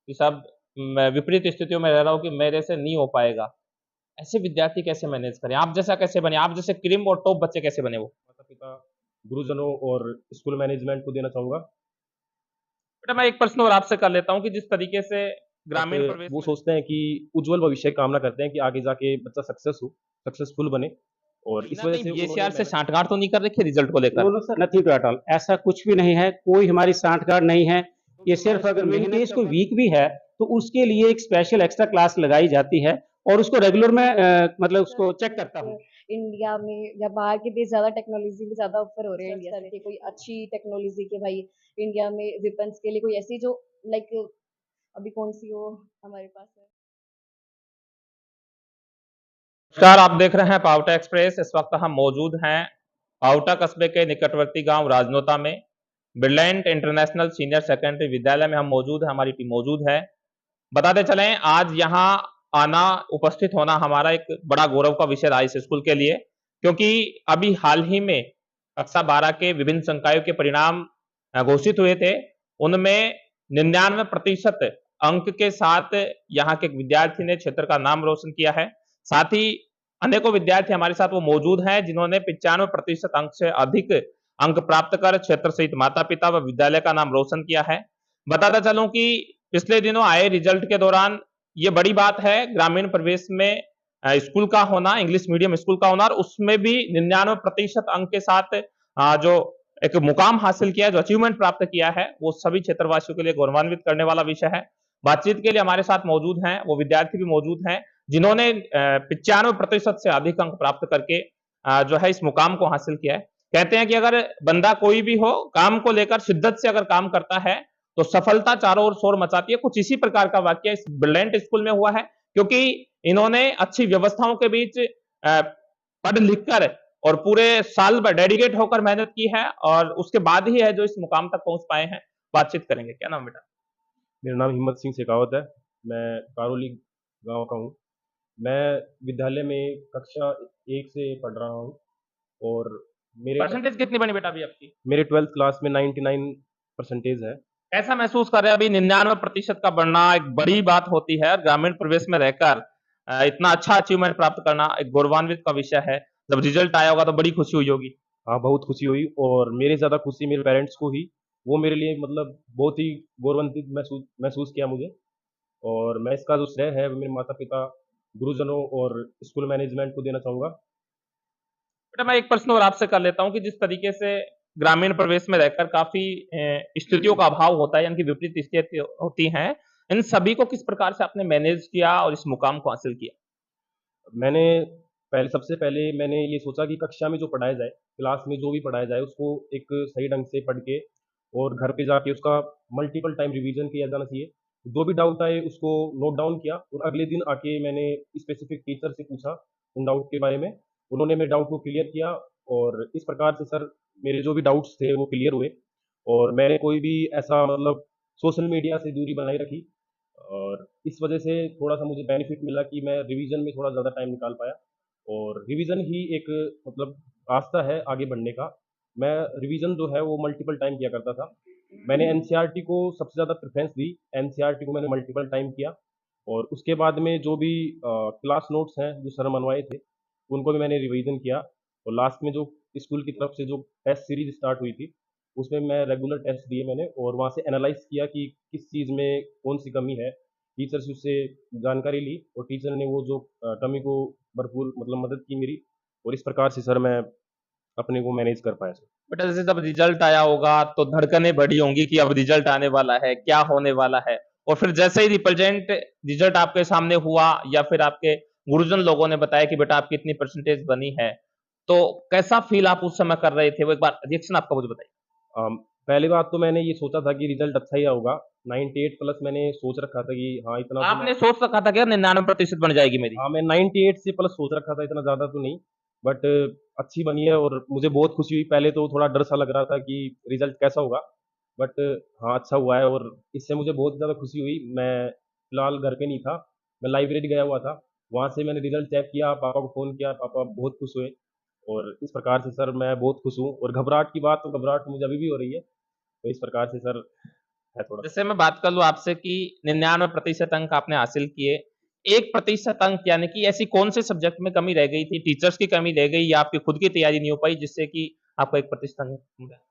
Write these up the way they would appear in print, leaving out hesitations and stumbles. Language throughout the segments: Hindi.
कि सब मैं विपरीत स्थितियों में रह रहा हूँ कि मेरे से नहीं हो पाएगा। ऐसे विद्यार्थी कैसे मैनेज करें? आप जैसा कैसे बने? आप जैसे क्रीम और टॉप बच्चे कैसे बने वो? माता-पिता, गुरुजनों और स्कूल मैनेजमेंट को देना चाहूँगा। बेटा मैं एक प्रश्न और आपसे कर लेता हूँ कि जिस तरीके से बट ग्रामीण प्रवेश वो में सोचते हैं कि उज्ज्वल भविष्य की कामना करते हैं कि आगे जाके बच्चा सक्सेसफुल बने और कहीं इस न वजह कहीं से उन्होंने बीएसईआर से मेहनत साँठगाँठ तो नहीं कर रखी है रिज़ल्ट को नो लेकर? No sir, nothing to at all. ऐसा कुछ भी नहीं है, कोई हमारी सांठगांठ नहीं है। ये सिर्फ अगर इन केस कोई वीक भी है तो उसके लिए एक स्पेशल एक्स्ट्रा क्लास लगाई जाती है और उसको रेगुलर में मतलब उसको चेक करता हूँ। इंडिया में या बाहर के देश ज्यादा टेक्नोलॉजी में ज्यादा ऑफर हो रहे हैं इंडिया से कोई अच्छी टेक्नोलॉजी के भाई इंडिया में वेपन्स के लिए कोई ऐसी जो लाइक अभी कौन सी हो हमारे पास है। नमस्कार, आप देख रहे हैं पावटा एक्सप्रेस। इस वक्त हम मौजूद हैं पावटा कस्बे के निकटवर्ती गांव राजनोता में ब्रिलियंट इंटरनेशनल सीनियर सेकेंडरी विद्यालय में हम मौजूद हैं, हमारी टीम मौजूद है। बताते चलें आज यहाँ आना, उपस्थित होना हमारा एक बड़ा गौरव का विषय रहा इस स्कूल के लिए, क्योंकि अभी हाल ही में कक्षा 12 के विभिन्न संकायों के परिणाम घोषित हुए थे। उनमें 99% अंक के साथ यहाँ के एक विद्यार्थी ने क्षेत्र का नाम रोशन किया है। साथ ही अनेकों विद्यार्थी हमारे साथ वो मौजूद हैं जिन्होंने 95% अंक से अधिक अंक प्राप्त कर क्षेत्र सहित माता पिता व विद्यालय का नाम रोशन किया है। बताता चलूं कि पिछले दिनों आए रिजल्ट के दौरान ये बड़ी बात है ग्रामीण प्रवेश में स्कूल का होना, इंग्लिश मीडियम स्कूल का होना, और उसमें भी 99% अंक के साथ जो एक मुकाम हासिल किया है, जो अचीवमेंट प्राप्त किया है, वो सभी क्षेत्रवासियों के लिए गौरवान्वित करने वाला विषय है। बातचीत के लिए हमारे साथ मौजूद हैं वो विद्यार्थी भी मौजूद हैं जिन्होंने 95% से अधिक अंक प्राप्त करके जो है इस मुकाम को हासिल किया है। कहते हैं कि अगर बंदा कोई भी हो, काम को लेकर शिद्दत से अगर काम करता है तो सफलता चारों ओर शोर मचाती है। कुछ इसी प्रकार का वाक्य इस ब्रिलियंट स्कूल में हुआ है, क्योंकि इन्होंने अच्छी व्यवस्थाओं के बीच पढ़ लिख कर और पूरे साल भर डेडिकेट होकर मेहनत की है और उसके बाद ही है जो इस मुकाम तक पहुंच पाए हैं। बातचीत करेंगे। क्या नाम बेटा? मेरा नाम हिम्मत सिंह शेखावत है। मैं कारोली गाँव का हूँ। मैं विद्यालय में कक्षा 1 से पढ़ रहा हूँ और मेरे परसेंटेज कितनी बनी बेटा अभी आपकी? मेरे 12th क्लास में 99 परसेंटेज है। कैसा महसूस कर रहे हैं? अभी 99% का बढ़ना एक बड़ी बात होती है। ग्रामीण प्रवेश में रहकर इतना अच्छा अचीवमेंट प्राप्त करना एक गौरवान्वित का विषय है। जब रिजल्ट आया होगा तो बड़ी खुशी हुई होगी। हाँ, बहुत खुशी हुई और मेरे ज़्यादा खुशी मेरे पेरेंट्स को ही। वो मेरे लिए मतलब बहुत ही गौरवान्वित महसूस किया मुझे और मैं इसका जो श्रेय है वो मेरे माता-पिता, गुरुजनों और स्कूल मैनेजमेंट को देना चाहूँगा। बेटा मैं एक प्रश्न और आपसे कर लेता हूँ कि जिस तरीके से ग्रामीण प्रवेश में रहकर काफ़ी स्थितियों का अभाव होता है, यानी कि विपरीत स्थिति होती हैं, इन सभी को किस प्रकार से आपने मैनेज किया और इस मुकाम को हासिल किया? मैंने सबसे पहले मैंने ये सोचा कि कक्षा में जो पढ़ाया जाए, क्लास में जो भी पढ़ाया जाए उसको एक सही ढंग से पढ़ के और घर पे जाके उसका मल्टीपल टाइम रिवीजन किया जाना चाहिए। जो भी डाउट आए उसको नोट डाउन किया और अगले दिन आके मैंने स्पेसिफिक टीचर से पूछा उन डाउट के बारे में। उन्होंने मेरे डाउट को क्लियर किया और इस प्रकार से सर मेरे जो भी डाउट्स थे वो क्लियर हुए और मैंने कोई भी ऐसा मतलब सोशल मीडिया से दूरी बनाए रखी और इस वजह से थोड़ा-सा मुझे बेनिफिट मिला कि मैं रिवीजन में थोड़ा ज़्यादा टाइम निकाल पाया और रिवीजन ही एक मतलब रास्ता है आगे बढ़ने का। मैं रिवीजन जो है वो मल्टीपल टाइम किया करता था। मैंने एनसीईआरटी को सबसे ज़्यादा प्रेफ़रेंस दी। एनसीईआरटी को मैंने मल्टीपल टाइम किया और उसके बाद में जो भी क्लास नोट्स हैं जो सर मनवाए थे, उनको भी मैंने रिवीजन किया और लास्ट में जो स्कूल की तरफ से जो टेस्ट सीरीज़ स्टार्ट हुई थी, उसमें मैं रेगुलर टेस्ट दिए मैंने और वहाँ से एनालाइज़ किया कि किस चीज़ में कौन-सी कमी है। टीचर से उससे जानकारी ली और टीचर ने वो जो कमी को भरपूर मतलब मदद की मेरी और इस प्रकार से सर मैं अपने को मैनेज कर पाया सर। बेटा जैसे जब रिजल्ट आया होगा तो धड़कनें बढ़ी होंगी कि अब रिजल्ट आने वाला है, क्या होने वाला है? और फिर जैसे ही रिजल्ट आपके सामने हुआ या फिर आपके गुरुजन लोगों ने बताया कि बेटा आपकी इतनी परसेंटेज बनी है, तो कैसा फ़ील आप उस समय कर रहे थे? वो एक बार रिएक्शन आपका मुझे बताइए। पहली बात तो मैंने ये सोचा था कि रिज़ल्ट अच्छा ही होगा। 98 प्लस मैंने सोच रखा था कि हाँ, इतना तो मैं आपने सोच रखा था क्या 99% बन जाएगी मेरी? हाँ, मैं 98 से प्लस सोच रखा था, इतना ज़्यादा तो नहीं, बट अच्छी बनी है और मुझे बहुत खुशी हुई। पहले तो थोड़ा डर सा लग रहा था कि रिज़ल्ट कैसा होगा, बट हाँ, अच्छा हुआ है और इससे मुझे बहुत ज़्यादा खुशी हुई। मैं फिलहाल घर पे नहीं था, मैं लाइब्रेरी गया हुआ था। वहाँ से मैंने रिज़ल्ट चेक किया, पापा को फ़ोन किया, पापा बहुत खुश हुए और इस प्रकार से सर मैं बहुत खुश हूँ और घबराहट की बात तो घबराहट मुझे अभी भी हो रही है। तो इस प्रकार से सर है थोड़ा। जैसे मैं बात कर लूँ आपसे कि 99% अंक आपने हासिल किए, 1% अंक यानी कि ऐसी कौन-से सब्जेक्ट में कमी रह गई थी? टीचर्स की कमी रह गई या आपकी खुद की तैयारी नहीं हो पाई जिससे कि आपका 1% अंक मिला?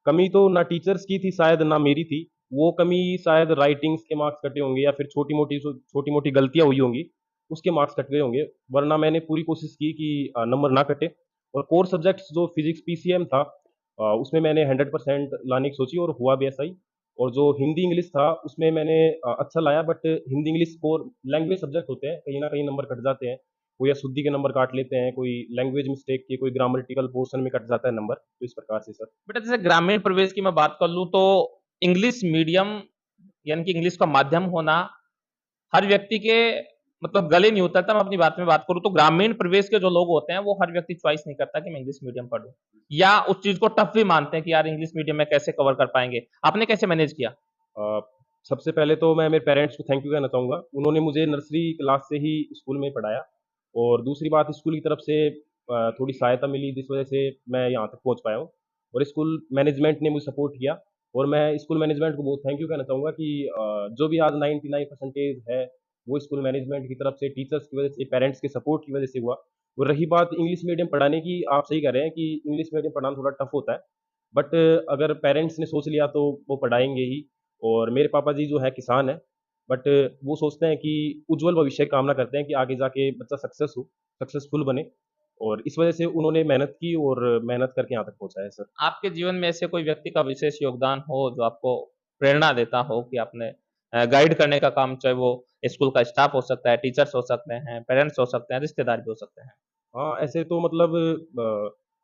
कमी तो ना टीचर्स की थी शायद ना मेरी थी। वो कमी शायद राइटिंग्स के मार्क्स कटे होंगे या फिर छोटी-मोटी गलतियाँ हुई होंगी, उसके मार्क्स कट गए होंगे। वरना मैंने पूरी कोशिश की कि नंबर ना कटे और कोर सब्जेक्ट्स जो फिज़िक्स पीसीएम था उसमें मैंने 100% लाने की सोची और हुआ भी ऐसा ही। और जो हिंदी इंग्लिश था उसमें मैंने अच्छा लाया but Hindi English core language subject होते हैं, कहीं न कहीं नंबर कट जाते हैं। कोई अशुद्धि के नंबर काट लेते हैं, कोई लैंग्वेज मिस्टेक के, कोई ग्रामेटिकल पोर्शन में कट जाता है नंबर, तो इस प्रकार से सर। बेटा जैसे ग्रामीण प्रवेश की मैं बात कर लूँ तो इंग्लिश मीडियम यानी कि इंग्लिश का माध्यम होना हर व्यक्ति के मतलब गले नहीं उतरता। मैं अपनी बात में बात करूँ तो ग्रामीण प्रवेश के जो लोग होते हैं वो हर व्यक्ति चॉइस नहीं करता कि मैं इंग्लिश मीडियम पढ़ूँ या उस चीज़ को टफ भी मानते हैं कि यार इंग्लिश मीडियम में कैसे कवर कर पाएँगे। आपने कैसे मैनेज किया? अ, सबसे पहले तो मैं मेरे पेरेंट्स को थैंक यू कहना चाहूँगा। उन्होंने मुझे नर्सरी क्लास से ही स्कूल में पढ़ाया और दूसरी बात स्कूल की तरफ से थोड़ी सहायता मिली जिस वज़ह से मैं यहाँ तक पहुँच पाया हूँ और स्कूल मैनेजमेंट ने मुझे सपोर्ट किया और मैं स्कूल मैनेजमेंट को बहुत थैंक यू कहना चाहूँगा कि जो भी आज 99% है, वो स्कूल मैनेजमेंट की तरफ से, टीचर्स की वज़ह से, पेरेंट्स के सपोर्ट की वज़ह से हुआ। और रही बात इंग्लिश मीडियम पढ़ाने की, आप सही कह रहे हैं कि इंग्लिश मीडियम पढ़ाना थोड़ा टफ होता है। बट अगर पेरेंट्स ने सोच लिया तो वो पढ़ाएँगे ही। और मेरे पापा जी जो है किसान हैं, बट वो सोचते हैं कि उज्ज्वल भविष्य की कामना करते हैं कि आगे जाके बच्चा सक्सेसफुल बने और इस वजह से उन्होंने मेहनत की और मेहनत करके यहाँ तक पहुँचा है सर। आपके जीवन में ऐसे कोई व्यक्ति का विशेष योगदान हो जो आपको प्रेरणा देता हो कि आपने गाइड करने का काम चाहे वो स्कूल का स्टाफ हो सकता है, टीचर्स हो सकते हैं, पेरेंट्स हो सकते हैं, रिश्तेदार भी हो सकते हैं? हाँ, ऐसे तो मतलब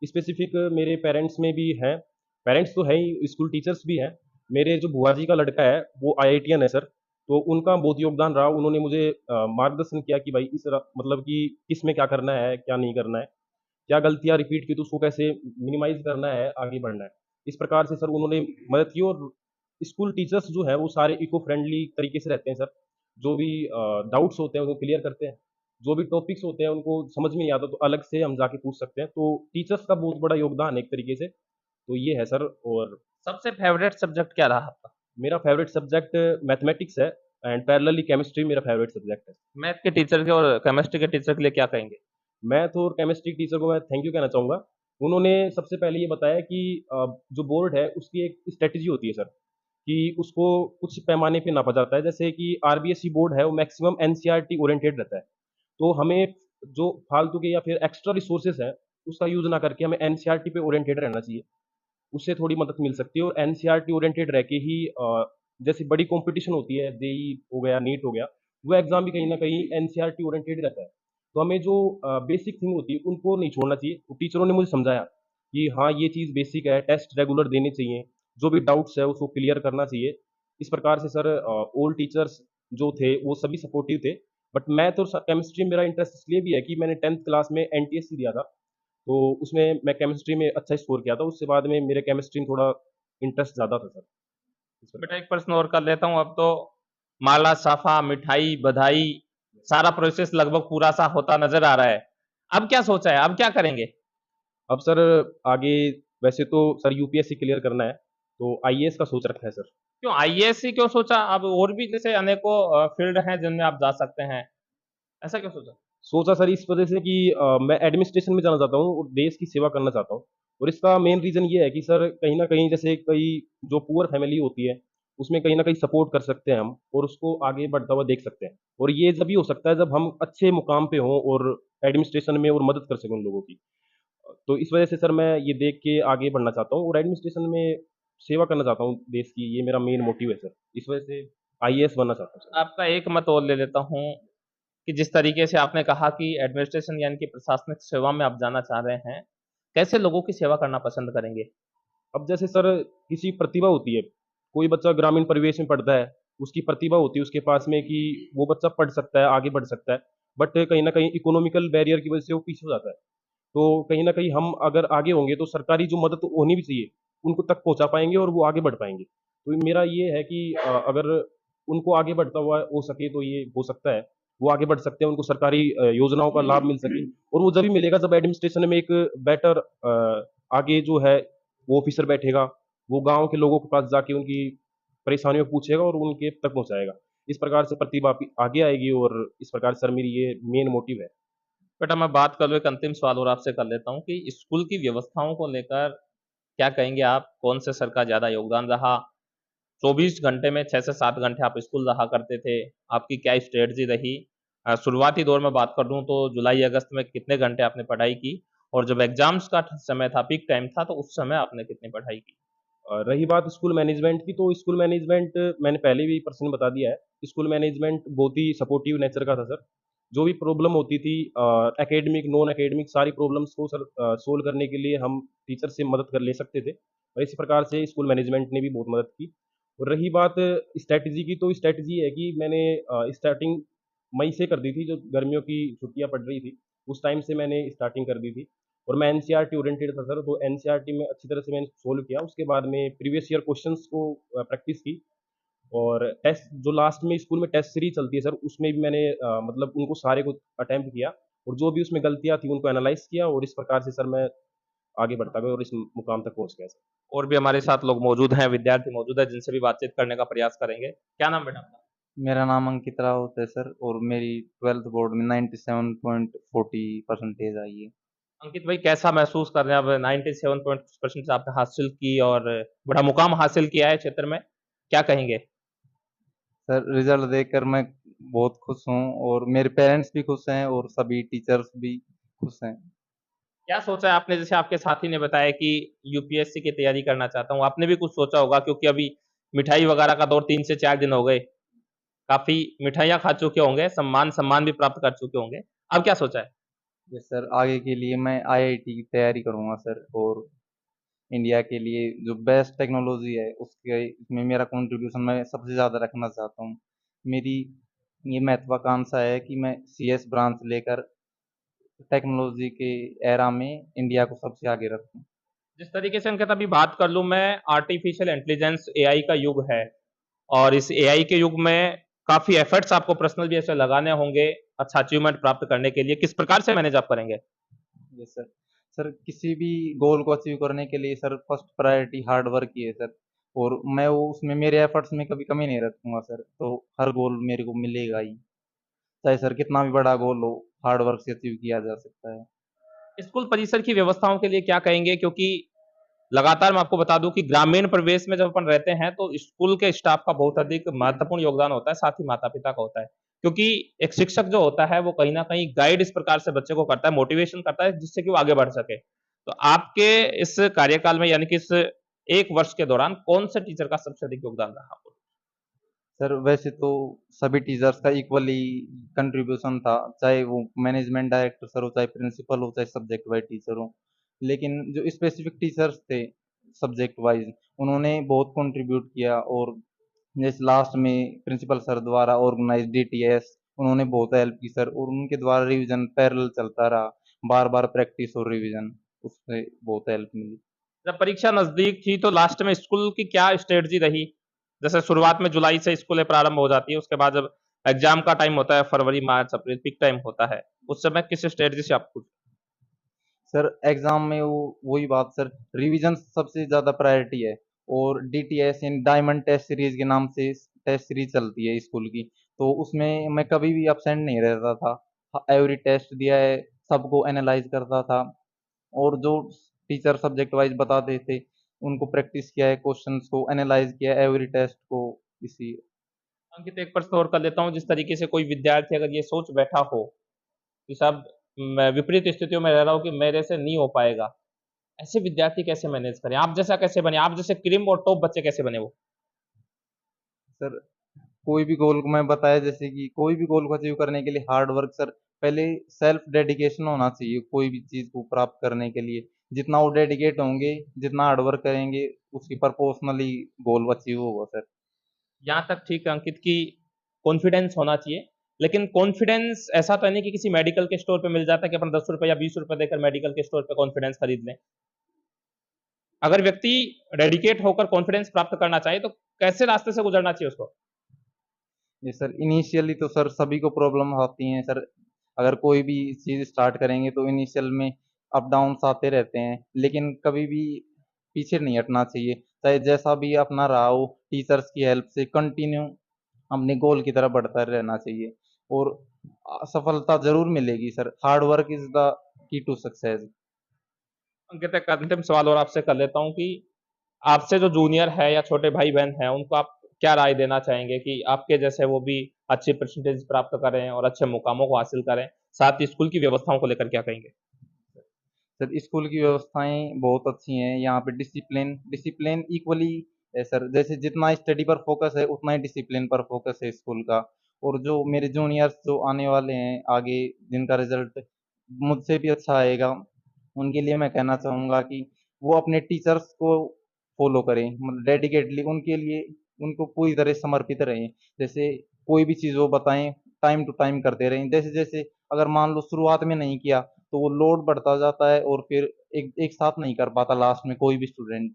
स्पेसिफ़िक मेरे पेरेंट्स में भी हैं, पेरेंट्स तो हैं ही, स्कूल टीचर्स भी हैं। मेरे जो बुआ जी का लड़का है, वो आईआईटीयन है सर, तो उनका बहुत योगदान रहा। उन्होंने मुझे मार्गदर्शन किया कि भाई मतलब कि किसमें क्या करना है, क्या नहीं करना है, क्या गलतियाँ रिपीट की तो उसको कैसे मिनिमाइज़ करना है, आगे बढ़ना है। इस प्रकार से सर उन्होंने मदद की और स्कूल टीचर्स जो हैं, वो सारे इको फ्रेंडली तरीके से रहते हैं सर। जो भी डाउट्स होते हैं, उनको क्लियर करते हैं। जो भी टॉपिक्स होते हैं उनको समझ में नहीं आता तो अलग से हम जाके पूछ सकते हैं। तो टीचर्स का बहुत बड़ा योगदान है एक तरीके से, तो ये है सर। और सबसे फेवरेट सब्जेक्ट क्या रहा आपका? मेरा फ़ेवरेट सब्जेक्ट मैथमेटिक्स है एंड पैरेलली केमिस्ट्री मेरा फ़ेवरेट सब्जेक्ट है। मैथ के टीचर के और केमिस्ट्री के टीचर के लिए क्या कहेंगे? मैथ और केमिस्ट्री टीचर को मैं थैंक यू कहना चाहूँगा। उन्होंने सबसे पहले ये बताया कि जो बोर्ड है उसकी एक स्ट्रैटेजी होती है सर, कि उसको कुछ पैमाने पे नापा जाता है। जैसे कि आरबीएसई बोर्ड है वो मैक्सिमम एनसीईआरटी ओरिएंटेड रहता है। तो हमें जो फालतू के या फिर एक्स्ट्रा रिसोर्सेज़ हैं, उसका यूज़ ना करके हमें एनसीईआरटी पे ओरिएंटेड रहना चाहिए। उससे थोड़ी मदद मिल सकती है और एनसीईआरटी ओरिएंटेड रह के ही जैसे बड़ी कॉम्पिटिशन होती है, जेईई हो गया, नीट हो गया, वो एग्ज़ाम भी कहीं न कहीं एनसीईआरटी ओरिएंटेड रहता है। तो हमें जो बेसिक थिंग होती है, उनको नहीं छोड़ना चाहिए। तो टीचरों ने मुझे समझाया कि हाँ, ये चीज़ बेसिक है, टेस्ट रेगुलर देने चाहिए, जो भी डाउट्स है उसको क्लियर करना चाहिए। इस प्रकार से सर ऑल टीचर्स जो थे, वो सभी सपोर्टिव थे। बट मैथ और केमिस्ट्री में मेरा इंटरेस्ट इसलिए भी है कि मैंने 10th क्लास में एनटीएससी दिया था, तो उसमें मैं केमिस्ट्री में अच्छा स्कोर किया था। उससे बाद में मेरे केमिस्ट्री में थोड़ा इंटरेस्ट ज़्यादा था सर। इस बेटा प्रकार। एक प्रश्न और कर लेता हूँ अब तो माला, साफा, मिठाई, बधाई सारा प्रोसेस लगभग पूरा-सा होता नज़र आ रहा है। अब क्या सोचा है? अब क्या करेंगे? अब सर आगे वैसे तो सर यूपीएससी क्लियर करना है, तो आईएएस का सोच रखा है सर। क्यों आईएएस ही क्यों सोचा? अब और भी जैसे अनेकों फ़ील्ड हैं जिनमें आप जा सकते हैं। ऐसा क्यों सोचा? सोचा सर इस वजह से कि मैं एडमिनिस्ट्रेशन में जाना चाहता हूँ और देश की सेवा करना चाहता हूँ। और इसका मेन रीज़न ये है कि सर कहीं न कहीं जैसे कई जो पुअर फैमिली होती है, उसमें कहीं न कहीं सपोर्ट कर सकते हैं हम और उसको आगे बढ़ता हुआ देख सकते हैं। और ये तभी हो सकता है जब हम अच्छे मुकाम पे हों और एडमिनिस्ट्रेशन में और मदद कर सकें उन लोगों की। तो इस वजह से सर मैं ये देख के आगे बढ़ना चाहता हूँ और एडमिनिस्ट्रेशन में सेवा करना चाहता हूँ देश की, ये मेरा मेन मोटिव है सर। इस वजह से आईएएस बनना चाहता हूँ सर। आपका एक मत और ले लेता हूँ कि जिस तरीके से आपने कहा कि एडमिनिस्ट्रेशन यानी कि प्रशासनिक सेवा में आप जाना चाह रहे हैं, कैसे लोगों की सेवा करना पसंद करेंगे? अब जैसे सर किसी प्रतिभा होती है, कोई बच्चा ग्रामीण परिवेश में पढ़ता है, उसकी प्रतिभा होती है उसके पास में कि वो बच्चा पढ़ सकता है, आगे बढ़ सकता है, बट कहीं न कहीं इकोनॉमिकल बैरियर की वजह से वो पीछे हो जाता है। तो कहीं न कहीं हम अगर आगे होंगे तो सरकारी जो मदद होनी भी चाहिए, उनको तक पहुँचा पाएँगे और वो आगे बढ़ पाएँगे। तो मेरा ये है कि अगर उनको आगे बढ़ता हुआ हो सके तो ये हो सकता है, वो आगे बढ़ सकते हैं, उनको सरकारी योजनाओं का लाभ मिल सके और वो जभी मिलेगा जब एडमिनिस्ट्रेशन में एक बेटर आगे जो है वो ऑफ़िसर बैठेगा, वो गाँव के लोगों के पास जाके उनकी परेशानियों को पूछेगा और उनके तक पहुँचाएगा। इस प्रकार से प्रतिभा आगे आएगी और इस प्रकार सर मेरी ये मेन मोटिव है। बेटा मैं बात कर लूँ, एक अंतिम सवाल और आपसे कर लेता हूँ कि स्कूल की व्यवस्थाओं को लेकर क्या कहेंगे आप? कौन से सर का ज़्यादा योगदान रहा? 24 घंटे में 6 से 7 घंटे आप स्कूल रहा करते थे, आपकी क्या स्ट्रैटेजी रही? शुरुआती दौर में बात कर लूँ तो जुलाई-अगस्त में कितने घंटे आपने पढ़ाई की? और जब एग्ज़ाम्स का समय था, पीक टाइम था, तो उस समय आपने कितनी पढ़ाई की? रही बात स्कूल मैनेजमेंट की, तो स्कूल मैनेजमेंट मैंने पहले भी प्रश्न बता दिया है। स्कूल मैनेजमेंट बहुत ही सपोर्टिव नेचर का था सर। जो भी प्रॉब्लम होती थी एकेडमिक, नॉन एकेडमिक सारी प्रॉब्लम्स को सर सोल्व करने के लिए हम टीचर से मदद कर ले सकते थे और इसी प्रकार से स्कूल मैनेजमेंट ने भी बहुत मदद की। और रही बात स्ट्रैटेजी की, तो स्ट्रैटेजी है कि मैंने स्टार्टिंग मई से कर दी थी, जो गर्मियों की छुट्टियाँ पड़ रही थी, उस टाइम से मैंने स्टार्टिंग कर दी थी। और मैं एनसीईआरटी ओरिएंटेड था सर, तो एनसीईआरटी में अच्छी तरह से मैंने सोल्व किया। उसके बाद में प्रीवियस ईयर क्वेश्चंस को प्रैक्टिस की और टेस्ट जो लास्ट में स्कूल में टेस्ट सीरीज चलती है सर, उसमें भी मैंने मतलब उनको सारे को अटेम्प्ट किया और जो भी उसमें गलतियाँ थी उनको एनालाइज किया और इस प्रकार से सर मैं आगे बढ़ता गया और इस मुकाम तक पहुँच गया सर। और भी हमारे साथ लोग मौजूद हैं, विद्यार्थी मौजूद हैं, जिनसे भी बातचीत करने का प्रयास करेंगे। क्या नाम बेटा आपका? मेरा नाम अंकित राउत है सर और मेरी 12th बोर्ड में 97.40 परसेंटेज आई है। अंकित भाई कैसा महसूस कर रहे हैं? अब 97% आपने हासिल की और बड़ा मुकाम हासिल किया है क्षेत्र में, क्या कहेंगे? सर रिजल्ट देखकर मैं बहुत खुश हूँ और मेरे पेरेंट्स भी खुश हैं और सभी टीचर्स भी खुश हैं। क्या सोचा है आपने? जैसे आपके साथी ने बताया कि यूपीएससी की तैयारी करना चाहता हूँ, आपने भी कुछ सोचा होगा क्योंकि अभी मिठाई वगैरह का दौर 3 से 4 दिन हो गए, काफ़ी मिठाइयाँ खा चुके होंगे, सम्मान भी प्राप्त कर चुके होंगे। अब क्या सोचा है? यस सर, आगे के लिए मैं आईआईटी की तैयारी करूँगा सर और इंडिया के लिए जो बेस्ट टेक्नोलॉजी है उसके इसमें मेरा कंट्रीब्यूशन मैं सबसे ज़्यादा रखना चाहता हूँ। मेरी ये महत्वाकांक्षा है कि मैं सीएस ब्रांच लेकर टेक्नोलॉजी के एरा में इंडिया को सबसे आगे रखूँ। जिस तरीके से अंकित अभी बात कर लूँ मैं, आर्टिफिशियल इंटेलिजेंस एआई का युग है और इस एआई के युग में काफ़ी एफर्ट्स आपको पर्सनल भी ऐसे लगाने होंगे, अच्छा अचीवमेंट प्राप्त करने के लिए। किस प्रकार से मैनेज आप करेंगे? Yes sir. सर किसी भी गोल को अचीव करने के लिए sir first priority hard work ही है सर और मैं वो उसमें मेरे एफर्ट्स में कभी कमी नहीं रखूँगा सर, तो हर गोल मेरे को मिलेगा ही। चाहे सर कितना भी बड़ा गोल हो, हार्ड वर्क से अचीव किया जा सकता है। स्कूल परिसर की व्यवस्थाओं के लिए क्या कहेंगे? क्योंकि लगातार मैं आपको बता दूं कि ग्रामीण परिवेश में जब अपन रहते हैं तो स्कूल के स्टाफ का बहुत अधिक महत्वपूर्ण योगदान होता है, साथ ही माता-पिता का होता है। क्योंकि एक शिक्षक जो होता है वो कहीं न कहीं गाइड इस प्रकार से बच्चे को करता है, मोटिवेशन करता है जिससे कि वो आगे बढ़ सके। तो आपके इस कार्यकाल में यानी कि इस 1 वर्ष के दौरान कौन-से टीचर का सबसे अधिक योगदान रहा आपको? सर वैसे तो सभी टीचर्स का इक्वली कंट्रीब्यूशन था, चाहे वो मैनेजमेंट डायरेक्टर सर हो, चाहे प्रिंसिपल हो, चाहे सब्जेक्ट वाइज टीचर हो। लेकिन जो स्पेसिफिक टीचर्स थे सब्जेक्ट वाइज, उन्होंने बहुत कंट्रीब्यूट किया और जैसे लास्ट में प्रिंसिपल सर द्वारा ऑर्गेनाइज डीटीएस उन्होंने बहुत हेल्प की सर और उनके द्वारा रिवीजन पैरेलल चलता रहा, बार-बार प्रैक्टिस और रिवीजन, उससे बहुत हेल्प मिली। जब परीक्षा नज़दीक थी तो लास्ट में स्कूल की क्या स्ट्रेटजी रही? जैसे शुरुआत में जुलाई से स्कूलें प्रारंभ हो जाती है, उसके बाद जब एग्ज़ाम का टाइम होता है फरवरी, मार्च, अप्रैल पीक टाइम होता है, उस समय किस स्ट्रेटजी से आप सर एग्ज़ाम में वो वही बात सर, रिवीजन सबसे ज़्यादा प्रायोरिटी है और डीटीएस यानी डायमंड टेस्ट सीरीज़ के नाम से टेस्ट सीरीज़ चलती है स्कूल की, तो उसमें मैं कभी भी अब्सेंट नहीं रहता था। एवरी टेस्ट दिया है, सबको एनालाइज़ करता था और जो टीचर सब्जेक्ट वाइज़ बताते थे, उनको प्रैक्टिस किया है, क्वेश्चंस को एनालाइज़ किया है, एवरी टेस्ट को इसी। अंकित एक प्रश्न और कर लेता हूँ, जिस तरीके से कोई विद्यार्थी अगर ये सोच बैठा हो कि साहब मैं विपरीत स्थितियों में रह रहा हूँ कि मेरे से नहीं हो पाएगा, ऐसे विद्यार्थी कैसे मैनेज करें? आप जैसा कैसे बने? आप जैसे क्रीम और टॉप बच्चे कैसे बने वो? सर कोई भी गोल को मैं बताया जैसे कि कोई भी गोल को अचीव करने के लिए हार्ड वर्क सर पहले सेल्फ डेडिकेशन होना चाहिए कोई भी चीज़ को प्राप्त करने के लिए। जितना वो डेडिकेट होंगे, जितना हार्ड वर्क करेंगे, उसकी प्रोपोर्शनली गोल अचीव होगा सर। यहाँ तक ठीक है अंकित कि कॉन्फिडेंस होना चाहिए, लेकिन कॉन्फिडेंस ऐसा तो नहीं कि किसी मेडिकल के स्टोर पे मिल जाता है कि अपन ₹10 या ₹20 देकर मेडिकल के स्टोर पे कॉन्फिडेंस खरीद लें। अगर व्यक्ति डेडिकेट होकर कॉन्फिडेंस प्राप्त करना चाहे तो कैसे रास्ते से गुजरना चाहिए उसको? जी सर, इनिशियली तो सर सभी को प्रॉब्लम आती हैं सर। अगर कोई भी चीज़ स्टार्ट करेंगे तो इनिशियल में अप डाउन्स आते रहते हैं, लेकिन कभी भी पीछे नहीं हटना चाहिए, चाहे जैसा भी अपना रहा हो, टीचर्स की हेल्प से कंटिन्यू अपने गोल की तरफ बढ़ता रहना चाहिए और सफलता ज़रूर मिलेगी sir. Hard work is the key to success. Ankit, एक अंतिम सवाल और आपसे कर लेता हूँ कि आपसे जो जूनियर है या छोटे भाई-बहन हैं, उनको आप क्या राय देना चाहेंगे कि आपके जैसे वो भी अच्छे परसेंटेज प्राप्त करें और अच्छे मुकामों को हासिल करें? साथ ही स्कूल की व्यवस्थाओं को लेकर क्या कहेंगे? सर स्कूल की व्यवस्थाएँ बहुत अच्छी हैं, यहाँ पे डिसिप्लिन डिसिप्लिन इक्वली है सर, जैसे जितना स्टडी पर फ़ोकस है, उतना ही डिसिप्लिन पर फ़ोकस है स्कूल का। और जो मेरे जूनियर्स जो आने वाले हैं आगे, जिनका रिज़ल्ट मुझसे भी अच्छा आएगा, उनके लिए मैं कहना चाहूँगा कि वो अपने टीचर्स को फ़ॉलो करें, मतलब डेडिकेटली उनके लिए उनको पूरी तरह समर्पित रहें। जैसे कोई भी चीज़ वो बताएँ, टाइम टू टाइम करते रहें। जैसे-जैसे अगर मान लो शुरुआत में नहीं किया, तो वो लोड बढ़ता जाता है और फिर एक एक साथ नहीं कर पाता लास्ट में कोई भी स्टूडेंट।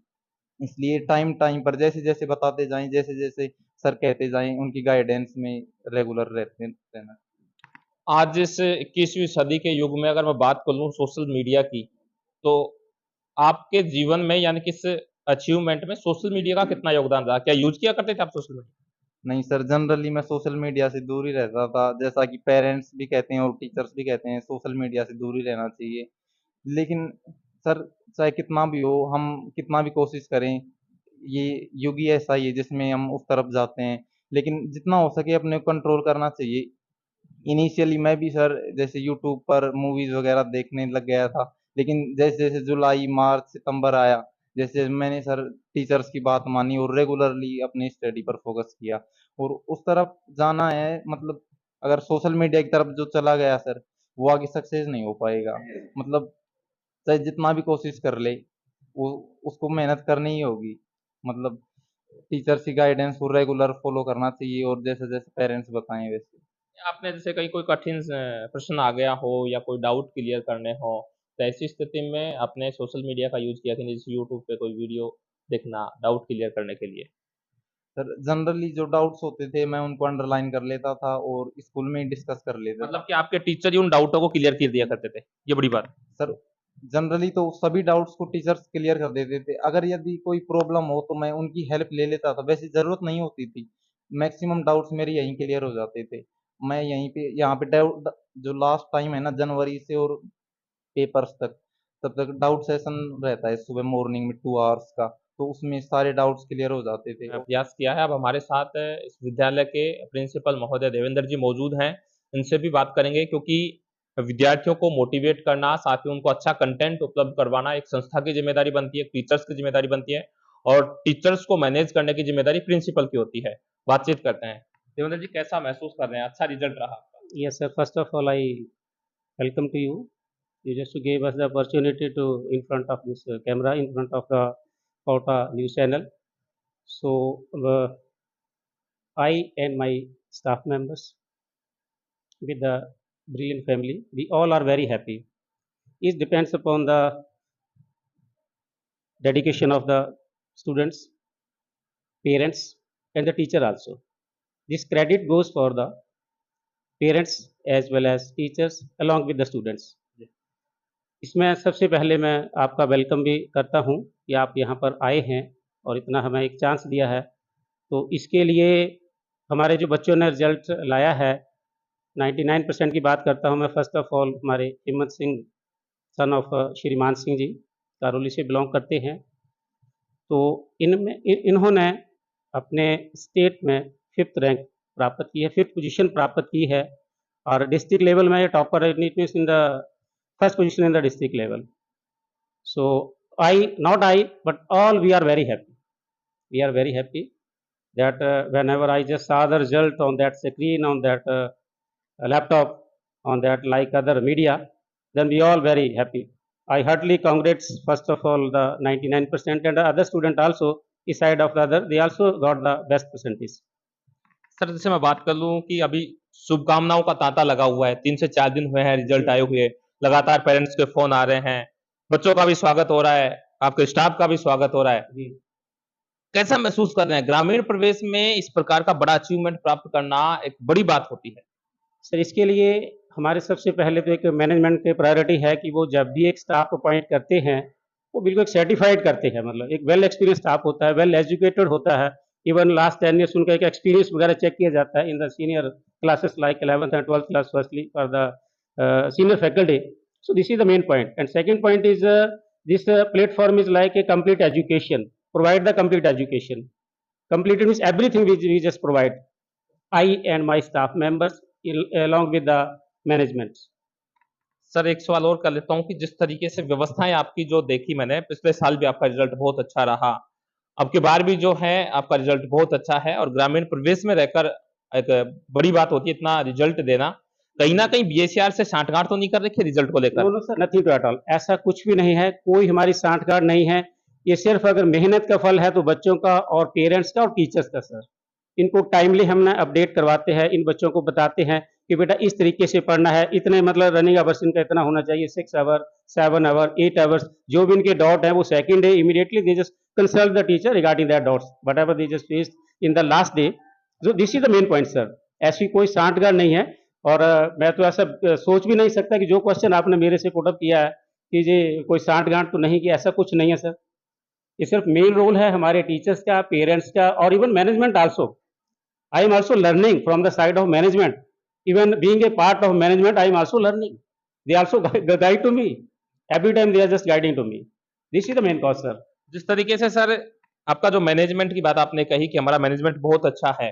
इसलिए टाइम टाइम पर जैसे-जैसे बताते जाएँ, जैसे-जैसे सर कहते जाएँ, उनकी गाइडेंस में रेगुलर रहते रहना। आज इस 21वीं सदी के युग में अगर मैं बात कर लूँ सोशल मीडिया की, तो आपके जीवन में यानी कि इस अचीवमेंट में सोशल मीडिया का कितना योगदान रहा? क्या यूज़ किया करते थे आप सोशल मीडिया? नहीं सर, जनरली मैं सोशल मीडिया से दूर ही रहता था, जैसा कि पेरेंट्स भी कहते हैं और टीचर्स भी कहते हैं, सोशल मीडिया से दूर ही रहना चाहिए। लेकिन सर, चाहे कितना भी हो, हम कितना भी कोशिश करें, ये युग ही ऐसा ही है जिसमें हम उस तरफ जाते हैं, लेकिन जितना हो सके अपने को कंट्रोल करना चाहिए। इनिशियली मैं भी सर जैसे यूट्यूब पर मूवीज़ वगैरह देखने लग गया था, लेकिन जैसे-जैसे जुलाई, मार्च, सितंबर आया, जैसे मैंने सर टीचर्स की बात मानी और रेगुलरली अपनी स्टडी पर फ़ोकस किया और उस तरफ जाना है, मतलब अगर सोशल मीडिया की तरफ जो चला गया सर, वो आगे सक्सेस नहीं हो पाएगा। मतलब चाहे जितना भी कोशिश कर ले, वो उसको मेहनत करनी ही होगी। मतलब टीचर्स की गाइडेंस को रेगुलर फ़ॉलो करना चाहिए और जैसे-जैसे पेरेंट्स बताएँ वैसे। आपने जैसे कहीं कोई कठिन प्रश्न आ गया हो या कोई डाउट क्लियर करने हो, तो ऐसी स्थिति में आपने सोशल मीडिया का यूज़ किया कि नहीं, जैसे यूट्यूब पे कोई वीडियो देखना डाउट क्लियर करने के लिए? सर जनरली जो डाउट्स होते थे मैं उनको अंडरलाइन कर लेता था और स्कूल में ही डिस्कस कर लेता मतलब था। कि आपके टीचर ही उन डाउटों को क्लियर कर दिया करते थे, ये बड़ी बात। सर जनरली तो सभी डाउट्स को टीचर्स क्लियर कर देते थे। अगर यदि कोई प्रॉब्लम हो तो मैं उनकी हेल्प ले लेता था, वैसे ज़रूरत नहीं होती थी। मैक्सिमम डाउट्स मेरे यहीं क्लियर हो जाते थे। मैं यहीं पे यहाँ पे डाउट जो लास्ट टाइम है ना जनवरी से और पेपर्स तक, तब तक डाउट सेशन रहता है सुबह मॉर्निंग में 2 आवर्स का, तो उसमें सारे डाउट्स क्लियर हो जाते थे। प्रयास किया है। अब हमारे साथ इस विद्यालय के प्रिंसिपल महोदय देवेंद्र जी मौजूद हैं। इनसे भी बात करेंगे क्योंकि विद्यार्थियों को मोटिवेट करना, साथ ही उनको अच्छा कंटेंट उपलब्ध करवाना एक संस्था की ज़िम्मेदारी बनती है, टीचर्स की ज़िम्मेदारी बनती है और टीचर्स को मैनेज करने की ज़िम्मेदारी प्रिंसिपल की होती है। बातचीत करते हैं। देवेंद्र जी, कैसा महसूस कर रहे हैं? अच्छा रिज़ल्ट रहा आपका। Yes, sir. First of all, I welcome to you. You just gave us the opportunity to in front of this camera, in front of the Pauta news channel. So, I and my staff members with the brilliant family, we all are very happy. It depends upon the dedication of the students, parents, and the teacher also. This credit goes for the parents as well as teachers along with the students. इसमें सबसे पहले मैं आपका वेलकम भी करता हूँ कि आप यहाँ पर आए हैं और इतना हमें एक चांस दिया है। तो इसके लिए हमारे जो बच्चों ने रिज़ल्ट लाया है, 99% की बात करता हूँ मैं। फ़र्स्ट ऑफ़ ऑल हमारे हिम्मत सिंह सन ऑफ श्रीमान सिंह जी करौली से बिलॉन्ग करते हैं। तो इन्होंने अपने स्टेट में 5th रैंक प्राप्त की है, 5th पोज़ीशन प्राप्त की है और डिस्ट्रिक्ट लेवल में ये टॉपर है। It means in the first position in the district level. So not I, but all we are very happy. We are very happy that whenever I just saw the result on that screen, on that laptop, on that like other media, then we all very happy. I heartily congrats first of all the 99% and the other student also, beside of the other, they also got the best percentage. Sir, जैसे मैं बात कर लूँ कि अभी शुभकामनाओं का तांता लगा हुआ है। 3 से 4 दिन हुए हैं रिज़ल्ट आए हुए। लगातार पेरेंट्स के फ़ोन आ रहे हैं। बच्चों का भी स्वागत हो रहा है, आपके स्टाफ का भी स्वागत हो रहा है। जी। कैसा महसूस कर रहे हैं? ग्रामीण परिवेश में इस प्रकार का बड़ा अचीवमेंट प्राप्त करना एक बड़ी बात होती है। सर इसके लिए हमारे सबसे पहले तो एक मैनेजमेंट की प्रायोरिटी है कि वो जब भी एक स्टाफ अपॉइंट करते हैं, वो बिल्कुल एक सर्टिफाइड करते हैं, मतलब एक वेल एक्सपीरियंस स्टाफ होता है, वेल एजुकेटेड होता है। इवन लास्ट 10 ईयर्स उनका एक एक्सपीरियंस वगैरह चेक किया जाता है in the senior classes like 11th and 12th class firstly for the senior faculty. So this is the main point. And second point is this platform is like a complete education, provide the complete education. Complete means everything which we just provide. I and my staff members along with the management. Sir एक सवाल और कर लेता हूँ कि जिस तरीके से व्यवस्थाएं आपकी जो देखी मैंने, पिछले साल भी आपका रिजल्ट बहुत अच्छा रहा, अब की बार भी जो है आपका रिजल्ट बहुत अच्छा है और ग्रामीण परिवेश में रहकर एक बड़ी बात होती है इतना रिजल्ट देना। कहीं ना कहीं बीएसआर से सांठगांठ तो नहीं कर रखी रिजल्ट को लेकर? No sir, nothing to at all, ऐसा कुछ भी नहीं है, कोई हमारी सांठगांठ नहीं है। ये सिर्फ अगर मेहनत का फल है तो बच्चों का और पेरेंट्स का और टीचर्स का सर। इनको टाइमली हम ना अपडेट करवाते हैं, इन बच्चों को बताते हैं कि बेटा इस तरीके से पढ़ना है, इतने मतलब रनिंग आवर्स इनका इतना होना चाहिए, 6 आवर, 7 आवर, 8 आवर्स। जो भी इनके डाउट है वो second day immediately they just consult the teacher regarding that doubts whatever they just faced in the last day. So this is the main point sir. ऐसी कोई सांठगांठ नहीं है और मैं तो ऐसा सोच भी नहीं सकता कि जो क्वेश्चन आपने मेरे से पुट अप किया है कि ये कोई सांठगांठ तो नहीं किया, ऐसा कुछ नहीं है सर। ये सिर्फ मेन रोल है हमारे टीचर्स का, पेरेंट्स का और even management also. I am also learning from the side of management. Even being a part of management, I am also learning. They also guide to me. Every time they are just guiding to me. This is the main cause, sir. जिस तरीके से सर आपका जो मैनेजमेंट की बात आपने कही कि हमारा मैनेजमेंट बहुत अच्छा है,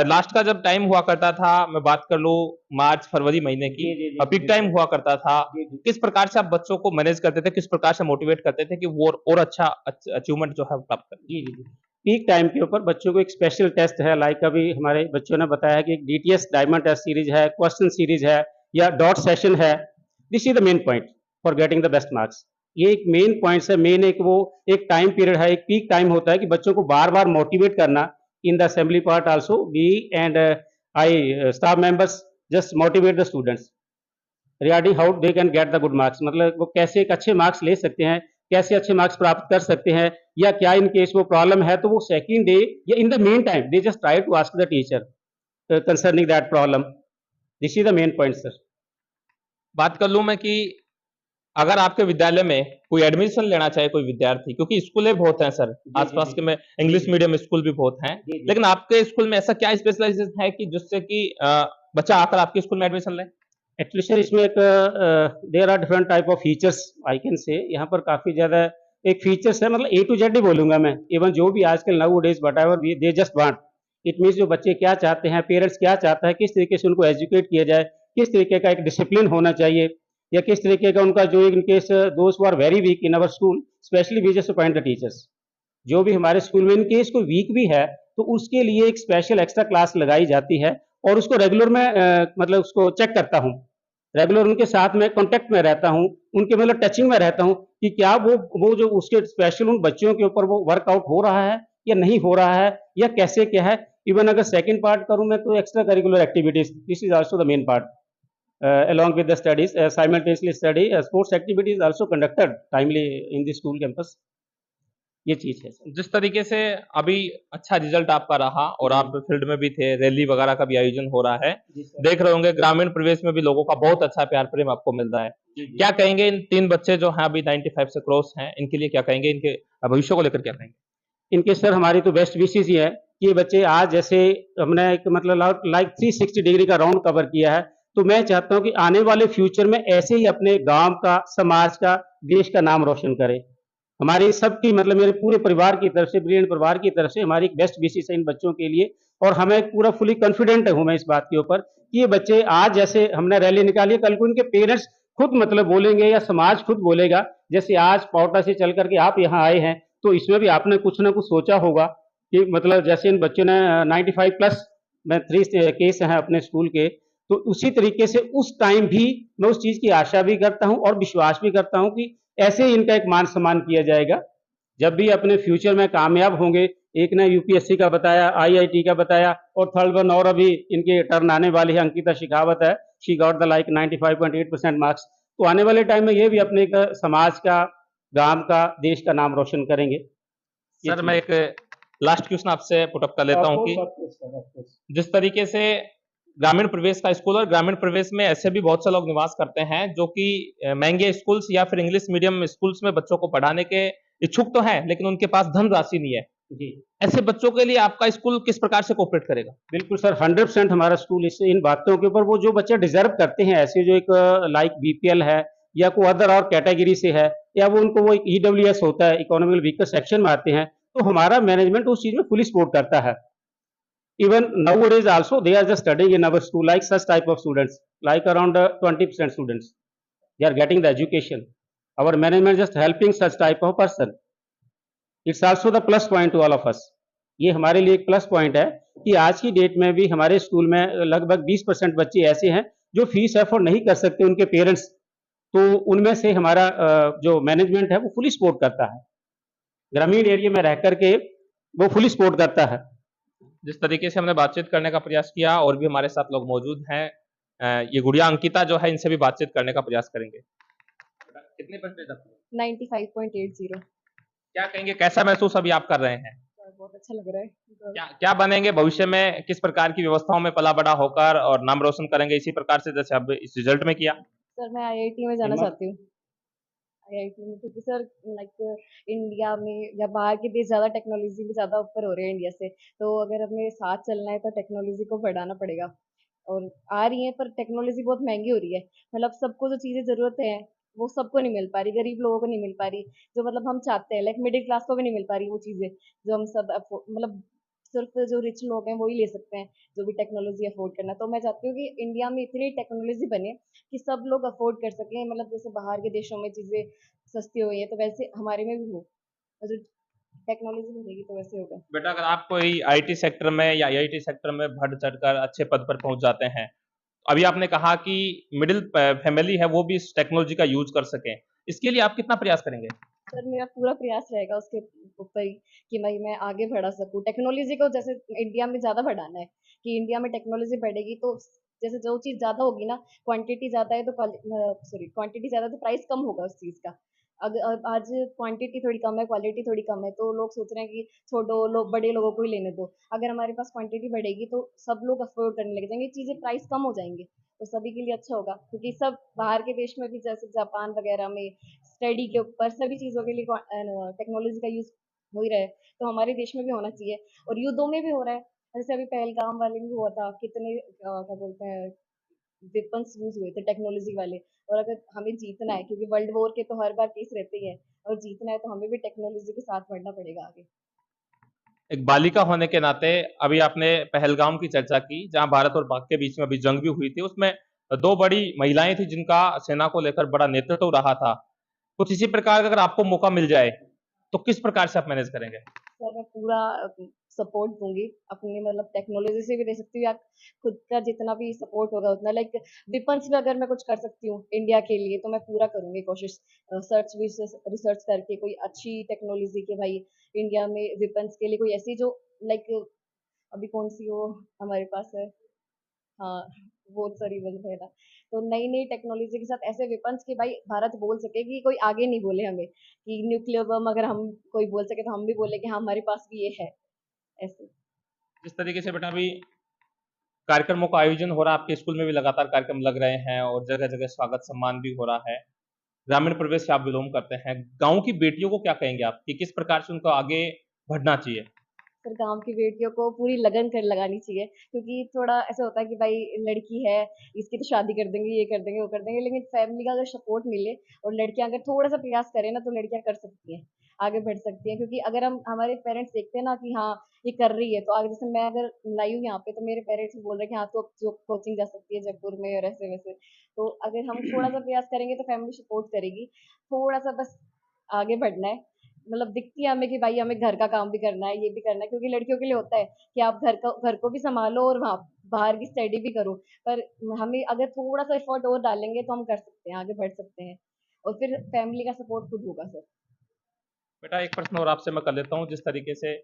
लास्ट का जब टाइम हुआ करता था, मैं बात कर लूं मार्च फरवरी महीने की, पीक टाइम हुआ करता था, किस प्रकार से आप बच्चों को मैनेज करते थे, किस प्रकार से मोटिवेट करते थे कि वो और अच्छा अचीवमेंट जो है प्राप्त करें? जी जी जी। पीक टाइम के ऊपर बच्चों को एक स्पेशल टेस्ट है, लाइक अभी हमारे बच्चों ने बताया कि एक डीटीएस डायमंड टेस्ट सीरीज है, क्वेश्चन सीरीज है या डॉट सेशन है। This is the main point for getting the best marks. ये एक मेन पॉइंट है, मेन एक वो एक टाइम पीरियड है, एक पीक टाइम होता है कि बच्चों को बार बार मोटिवेट करना। In the assembly part also we and I staff members just motivate the students regarding how they can get the good marks, मतलब वो कैसे एक अच्छे मार्क्स ले सकते हैं, कैसे अच्छे मार्क्स प्राप्त कर सकते हैं, या क्या इन केस वो प्रॉब्लम है तो वो सेकंड डे या in the main time they just try to ask the teacher concerning that problem. This is the main point sir. बात कर लूं मैं कि अगर आपके विद्यालय में कोई एडमिशन लेना चाहे कोई विद्यार्थी, क्योंकि स्कूलें बहुत हैं सर, आसपास के में इंग्लिश मीडियम स्कूल भी बहुत हैं, लेकिन आपके स्कूल में ऐसा क्या स्पेशलाइजेशन है कि जिससे कि बच्चा आकर आपके स्कूल में एडमिशन ले? एक्चुअली सर इसमें एक there are different type of features I can say. यहाँ पर काफ़ी ज़्यादा एक फीचर्स है, मतलब ए टू जेड ही बोलूँगा मैं। इवन जो भी आजकल now days what ever they just want, it means जो बच्चे क्या चाहते हैं, पेरेंट्स क्या चाहता है, किस तरीके से उनको एजुकेट किया जाए, किस तरीके का एक डिसिप्लिन होना चाहिए, या किस तरीके का उनका जो in case those who are very weak in our school, specially we just appoint the teachers. जो भी हमारे स्कूल में इन केस कोई वीक भी है तो उसके लिए एक स्पेशल एक्स्ट्रा क्लास लगाई जाती है और उसको रेगुलर में मतलब उसको चेक करता हूँ, रेगुलर उनके साथ में कांटेक्ट में रहता हूँ, उनके मतलब टचिंग में रहता हूँ कि क्या वो जो उसके स्पेशल उन बच्चों के ऊपर वो वर्कआउट हो रहा है या नहीं हो रहा है, या कैसे क्या है। इवन अगर सेकंड पार्ट करूँ मैं तो extra curricular activities, this is also the main part along with the studies, simultaneously study sports activities also conducted timely in the school campus। ये चीज है सर। जिस तरीके से अभी अच्छा रिजल्ट आपका रहा और आप फील्ड में भी थे, रैली वगैरह का भी आयोजन हो रहा है, देख रहे होंगे ग्रामीण परिवेश में भी लोगों का बहुत अच्छा प्यार प्रेम आपको मिल रहा है। क्या कहेंगे इन 3 बच्चे जो हैं अभी 95 से क्रॉस हैं, इनके लिए क्या कहेंगे, इनके भविष्य को लेकर क्या कहेंगे? इनके सर हमारी तो बेस्ट विशेष ही है कि ये बच्चे आज जैसे हमने एक मतलब लाइक 360 डिग्री का राउंड कवर किया है, तो मैं चाहता हूं कि आने वाले फ्यूचर में ऐसे ही अपने गांव का, समाज का, देश का नाम रोशन करें। हमारी सबकी मतलब मेरे पूरे परिवार की तरफ से, ब्रिलियंट परिवार की तरफ से हमारी एक बेस्ट विशेष है इन बच्चों के लिए, और हमें पूरा फुली कॉन्फिडेंट हूं मैं इस बात के ऊपर कि ये बच्चे आज जैसे हमने रैली निकाली, कल को इनके पेरेंट्स खुद मतलब बोलेंगे या समाज खुद बोलेगा, जैसे आज पावटा से चल करके आप यहाँ आए हैं तो इसमें भी आपने कुछ ना कुछ सोचा होगा कि मतलब जैसे इन बच्चों ने 95 प्लस में 3 केस हैं अपने स्कूल के, तो उसी तरीके से उस टाइम भी मैं उस चीज की आशा भी करता हूं और विश्वास भी करता हूं कि ऐसे ही इनका एक मान सम्मान किया जाएगा जब भी अपने फ्यूचर में कामयाब होंगे। एक ने यूपीएससी का बताया, आईआईटी का बताया, और थर्ड वन और अभी इनके टर्न आने वाली है, अंकिता शेखावत है, she got the like 95.8% marks. तो आने वाले टाइम में ये भी अपने समाज का, गांव का, देश का नाम रोशन करेंगे। सर मैं एक लास्ट क्वेश्चन आपसे पुटअप कर लेता हूं कि जिस तरीके से ग्रामीण प्रवेश का स्कूल और ग्रामीण प्रवेश में ऐसे भी बहुत से लोग निवास करते हैं जो कि महंगे स्कूल्स या फिर इंग्लिश मीडियम स्कूल्स में बच्चों को पढ़ाने के इच्छुक तो हैं, लेकिन उनके पास धनराशि नहीं है। जी। ऐसे बच्चों के लिए आपका स्कूल किस प्रकार से कोऑपरेट करेगा? बिल्कुल सर, 100% हमारा स्कूल इस इन बातों के ऊपर, वो जो बच्चे डिज़र्व करते हैं, ऐसे जो एक लाइक बीपीएल है या कोई अदर और कैटेगरी से है, या वो उनको वो ईडब्ल्यूएस होता है, इकोनॉमिकल वीकर सेक्शन में आते हैं, तो हमारा मैनेजमेंट उस चीज़ में फुली सपोर्ट करता है। Even nowadays also they are just studying in our school, like such type of students, like around 20% students, they are getting the education. Our management just helping such type of person. It's also the plus point to all of us. ये हमारे लिए एक प्लस पॉइंट है कि आज की डेट में भी हमारे स्कूल में लगभग 20% बच्चे ऐसे हैं जो फीस अफोर्ड नहीं कर सकते, उनके पेरेंट्स, तो उनमें से हमारा जो मैनेजमेंट है वो फुली सपोर्ट करता है। ग्रामीण एरिया में रह करके वो फुली सपोर्ट करता है। जिस तरीके से हमने बातचीत करने का प्रयास किया, और भी हमारे साथ लोग मौजूद हैं, ये गुड़िया अंकिता जो है, इनसे भी बातचीत करने का प्रयास करेंगे। कितने परसेंट आपके? 95.80। क्या कहेंगे, कैसा महसूस अभी आप कर रहे हैं? सर बहुत अच्छा लग रहा है। क्या क्या बनेंगे भविष्य में, किस प्रकार की व्यवस्थाओं में पला बड़ा होकर और नाम रोशन करेंगे इसी प्रकार से जैसे अब इस रिजल्ट में किया? सर मैं आईआईटी में जाना हिम्मत। चाहती हूँ। आईआईटी में, क्योंकि सर लाइक इंडिया में या बाहर के देश ज़्यादा टेक्नोलॉजी में ज़्यादा ऊपर हो रहे हैं इंडिया से, तो अगर हमें साथ चलना है तो टेक्नोलॉजी को बढ़ाना पड़ेगा। और आ रही है, पर टेक्नोलॉजी बहुत महंगी हो रही है। मतलब सबको जो चीज़ें ज़रूरत है वो सबको नहीं मिल पा रही, गरीब लोगों को नहीं मिल पा रही, जो मतलब हम चाहते हैं, लाइक मिडिल क्लास को भी नहीं मिल पा रही वो चीज़ें जो हम सब मतलब सिर्फ जो रिच लोग हैं वही ले सकते हैं, जो भी टेक्नोलॉजी अफोर्ड करना। तो मैं चाहती हूँ कि इंडिया में इतनी टेक्नोलॉजी बने कि सब लोग अफोर्ड कर सकें, मतलब जैसे बाहर के देशों में चीज़ें सस्ती हो गई है तो वैसे हमारे में भी हो, और जो टेक्नोलॉजी बढ़ेगी तो वैसे होगा। बेटा, अगर आप कोई आईटी सेक्टर में या आईआईटी सेक्टर में बढ़ चढ़कर अच्छे पद पर पहुंच जाते हैं, अभी आपने कहा कि मिडिल फैमिली है वो भी इस टेक्नोलॉजी का यूज कर सकें, इसके लिए आप कितना प्रयास करेंगे? सर मेरा पूरा प्रयास रहेगा उसके ऊपर ही कि भाई मैं आगे बढ़ा सकूँ टेक्नोलॉजी को, जैसे इंडिया में ज़्यादा बढ़ाना है कि इंडिया में टेक्नोलॉजी बढ़ेगी तो जैसे जो चीज़ ज़्यादा होगी ना, क्वांटिटी ज़्यादा है तो क्वांटिटी ज़्यादा है तो प्राइस कम होगा उस चीज़ का। अगर आज क्वांटिटी थोड़ी कम है, क्वालिटी थोड़ी कम है, तो लोग सोच रहे हैं कि छोड़ो, लोग बड़े लोगों को ही लेने दो। अगर हमारे पास क्वांटिटी बढ़ेगी तो सब लोग अफोर्ड करने लग जाएंगे, चीज़ें प्राइस कम हो जाएंगे, तो सभी के लिए अच्छा होगा, क्योंकि सब बाहर के देश में भी जैसे जापान वगैरह में स्टडी के ऊपर सभी चीज़ों के लिए टेक्नोलॉजी का यूज़ हो ही रहा है, तो हमारे देश में भी होना चाहिए और युद्धों में भी हो रहा है। जैसे अभी पहलगाम वाले में हुआ था, कितने क्या बोलते हैं वेपन्स यूज़ हुए थे टेक्नोलॉजी वाले। और अगर हमें जीतना है, क्योंकि वर्ल्ड वॉर के तो हर बार केस रहते ही हैं, और जीतना है तो हमें भी टेक्नोलॉजी के साथ बढ़ना पड़ेगा आगे। एक बालिका होने के नाते अभी आपने पहलगाम की चर्चा की, जहां भारत और पाक के बीच में अभी जंग भी हुई थी, उसमें दो बड़ी महिलाएं थी जिनका सेना को लेकर बड़ा नेतृत्व रहा था। कुछ इसी प्रकार का अगर आपको मौका मिल जाए तो किस प्रकार से आप मैनेज करेंगे? सर मैं पूरा सपोर्ट दूंगी अपने, मतलब टेक्नोलॉजी से भी दे सकती हूँ या खुद का जितना भी सपोर्ट होगा उतना, लाइक वेपन्स में अगर मैं कुछ कर सकती हूँ इंडिया के लिए तो मैं पूरा करूंगी कोशिश। सर्च भी रिसर्च करके कोई अच्छी टेक्नोलॉजी के भाई इंडिया में वेपन्स के लिए कोई ऐसी जो लाइक अभी कौन सी वो हमारे पास है, हाँ बहुत सारी बंद है ना, तो नई नई टेक्नोलॉजी के साथ ऐसे वेपन्स कि भाई भारत बोल सके कि कोई आगे नहीं बोले हमें, कि न्यूक्लियर बम अगर हम कोई बोल सके तो हम भी बोले कि हाँ हमारे पास भी ये है ऐसे। जिस तरीके से बेटा अभी कार्यक्रमों का आयोजन हो रहा है, आपके स्कूल में भी लगातार कार्यक्रम लग रहे हैं और जगह जगह स्वागत सम्मान भी हो रहा है, ग्रामीण परिवेश से आप बिलोंग करते हैं, गांव की बेटियों को क्या कहेंगे आप कि किस प्रकार से उनको आगे बढ़ना चाहिए? सर गाँव की बेटियों को पूरी लगन कर लगानी चाहिए, क्योंकि थोड़ा ऐसा होता है कि भाई लड़की है, इसकी तो शादी कर देंगे, ये कर देंगे, वो कर देंगे, लेकिन फैमिली का अगर सपोर्ट मिले और लड़कियां अगर थोड़ा सा प्रयास करें ना तो लड़कियां कर सकती हैं, आगे बढ़ सकती हैं। क्योंकि अगर हम हमारे पेरेंट्स देखते हैं ना कि हाँ ये कर रही है, तो आगे जैसे मैं अगर लाई हूँ यहाँ पे तो मेरे पेरेंट्स भी बोल रहे हैं कि हाँ तो अब जो कोचिंग जा सकती है जयपुर में और ऐसे वैसे, तो अगर हम थोड़ा सा प्रयास करेंगे तो फैमिली सपोर्ट करेगी। थोड़ा सा बस आगे बढ़ना है, मतलब दिखती है हमें कि भाई हमें घर का काम भी करना है, ये भी करना है, क्योंकि लड़कियों के लिए होता है कि आप घर को भी संभालो और वहाँ बाहर की स्टडी भी करो, पर हमें अगर थोड़ा सा एफर्ट और डालेंगे तो हम कर सकते हैं, आगे बढ़ सकते हैं, और फिर फैमिली का सपोर्ट खुद होगा सर। बेटा, एक प्रश्न और आपसे मैं कर लेता हूँ। जिस तरीके से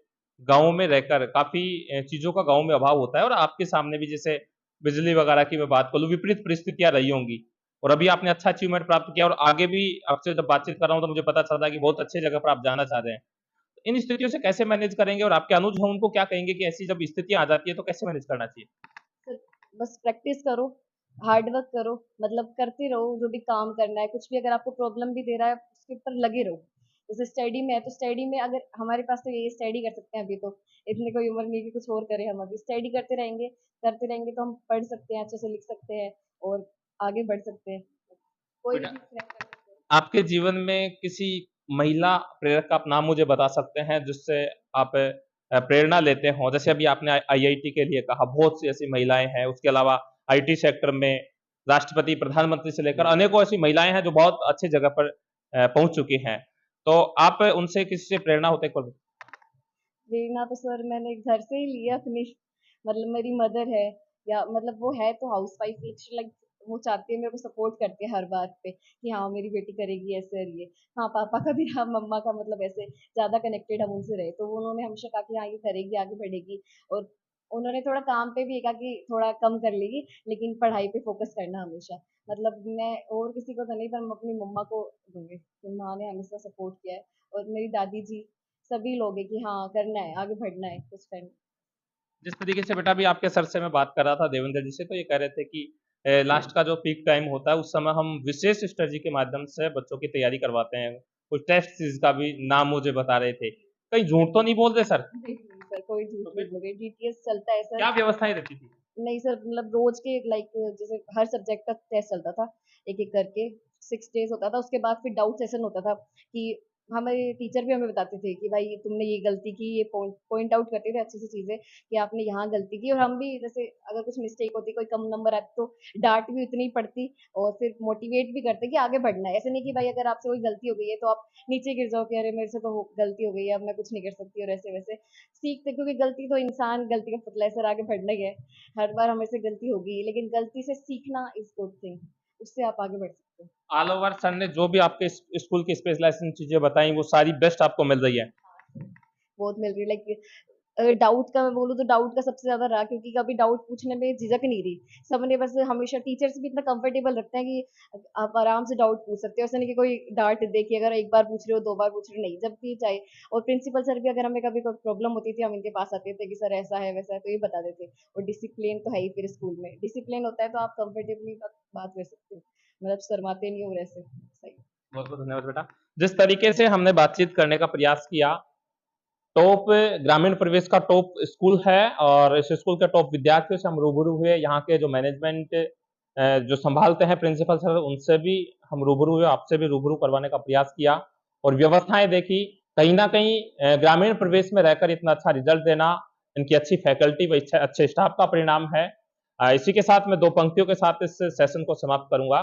गाँव में रहकर काफ़ी चीज़ों का गाँव में अभाव होता है और आपके सामने भी जैसे बिजली वगैरह की मैं बात करूँ, विपरीत परिस्थितियाँ रही होंगी और अभी आपने अच्छा अचीवमेंट प्राप्त किया और आगे भी आपसे जब बातचीत कर रहा हूँ तो मुझे पता चल रहा है कि बहुत अच्छी जगह पर आप जाना चाह रहे हैं। तो इन स्थितियों से कैसे मैनेज करेंगे और आपके अनुज हैं उनको क्या कहेंगे कि ऐसी जब स्थितियाँ आ जाती है तो कैसे मैनेज करना चाहिए? सर बस प्रैक्टिस करो, हार्ड वर्क करो, मतलब करते रहो जो भी काम करना है, कुछ भी अगर आपको प्रॉब्लम भी दे रहा है, उसके ऊपर लगे रहो। जैसे स्टडी में है, तो स्टडी में अगर हमारे पास तो ये स्टडी कर सकते हैं अभी तो, इतनी कोई उम्र नहीं कि कुछ और करें हम अभी, स्टडी करते रहेंगे तो हम पढ़ सकते हैं, अच्छे से लिख सकते हैं और आगे बढ़ सकते हैं। कोई भी बेटा, चीज़ क्रैक कर सकते हैं। आपके जीवन में किसी महिला प्रेरक का आप नाम मुझे बता सकते हैं जिससे आप प्रेरणा लेते हो? जैसे अभी आपने आईआईटी के लिए कहा, बहुत सी ऐसी महिलाएँ हैं, उसके अलावा आईटी सेक्टर में राष्ट्रपति, प्रधानमंत्री से लेकर अनेकों ऐसी महिलाएँ हैं जो बहुत अच्छी जगह पर पहुँच चुकी हैं। तो आप उनसे किसी से प्रेरणा होते कब? प्रेरणा तो सर मैंने घर से ही ली है अपनी, मतलब मेरी मदर है, या मतलब वो है तो हाउसवाइफ, लाइक वो चाहती है, मेरे को सपोर्ट करती है हर बात पे कि हाँ मेरी बेटी करेगी ऐसे और ये। हाँ पापा का भी, हाँ मम्मा का, मतलब ऐसे ज़्यादा कनेक्टेड हम उनसे रहे, तो उन्होंने हमेशा कहा कि हाँ ये करेगी, आगे बढ़ेगी। और उन्होंने थोड़ा काम पे भी ये कहा कि थोड़ा कम कर लेगी, लेकिन पढ़ाई पे फोकस करना हमेशा। मतलब मैं और किसी को तो नहीं, पर मैं अपनी मम्मा को दूंगी कि माँ ने हमेशा सपोर्ट किया है। और मेरी दादी जी, सभी लोग हैं कि हाँ करना है, आगे बढ़ना है, कुछ करना है। जिस तरीके से बेटा अभी आपके सर से मैं बात कर रहा था देवेंद्र जी से, तो ये कह रहे थे कि लास्ट का जो पीक टाइम होता है उस समय हम विशेष स्ट्रेटजी के माध्यम से बच्चों की तैयारी करवाते हैं। कुछ टेस्ट सीरीज का भी नाम मुझे बता रहे थे। कहीं झूठ तो नहीं बोल रहे सर? नहीं नहीं सर, कोई झूठ तो नहीं फिर बोल रही, डीटीएस चलता है सर। क्या व्यवस्थाएँ रहती थी? नहीं सर, मतलब रोज के लाइक जैसे हर सब्जेक्ट का टेस्ट चलता था, एक एक करके 6 डेज होता था। उसके बाद फिर डाउट सेशन होता था कि हमारे टीचर भी हमें बताते थे कि भाई तुमने ये गलती की, ये पॉइंट पॉइंट आउट करते थे अच्छी सी चीजें कि आपने यहाँ गलती की। और हम भी जैसे अगर कुछ मिस्टेक होती, कोई कम नंबर आते, तो डांट भी उतनी ही पड़ती और फिर मोटिवेट भी करते कि आगे बढ़ना है। ऐसे नहीं कि भाई अगर आपसे कोई गलती हो गई है तो आप नीचे गिर जाओ कि अरे मेरे से तो गलती हो गई है, अब मैं कुछ नहीं कर सकती, और ऐसे वैसे सीखते, क्योंकि गलती तो इंसान गलती का पुतला है सर, आगे बढ़ना ही है। हर बार हमें से गलती होगी, लेकिन गलती से सीखना इज गुड थिंग, उससे आप आगे बढ़ सकते हो। ऑल ओवर सर ने जो भी आपके स्कूल की स्पेशलाइजेशन चीज़ें बताई वो सारी बेस्ट आपको मिल रही है। बहुत मिल रही, लाइक अगर डाउट का मैं बोलूँ तो डाउट का सबसे ज्यादा रहा, क्योंकि कभी डाउट पूछने में झिझक नहीं रही। सबने बस हमेशा टीचर्स भी इतना कंफर्टेबल रखते हैं कि आप आराम से डाउट पूछ सकते हो। ऐसा नहीं कि कोई डांट दे कि अगर एक बार पूछ रहे हो, 2 बार पूछ रहे हो, नहीं, जब भी चाहे। और प्रिंसिपल सर भी अगर हमें कभी कोई प्रॉब्लम होती थी, हम इनके पास आते थे कि सर ऐसा है वैसा है, तो ये बता देते। और डिसिप्लिन तो है ही, फिर स्कूल में डिसिप्लिन होता है तो आप कंफर्टेबली बात कर सकते हो, मतलब शर्माते नहीं हो ऐसे, सही। बहुत बहुत धन्यवाद बेटा। जिस तरीके से हमने बातचीत करने का प्रयास किया, टॉप ग्रामीण प्रवेश का टॉप स्कूल है और इस स्कूल के टॉप विद्यार्थियों से हम रूबरू हुए। यहाँ के जो मैनेजमेंट जो संभालते हैं प्रिंसिपल सर, उनसे भी हम रूबरू हुए, आपसे भी रूबरू करवाने का प्रयास किया और व्यवस्थाएं देखी। कहीं ना कहीं ग्रामीण प्रवेश में रहकर इतना अच्छा रिजल्ट देना इनकी अच्छी फैकल्टी व अच्छे स्टाफ का परिणाम है। इसी के साथ मैं दो पंक्तियों के साथ इस सेशन को समाप्त करूंगा।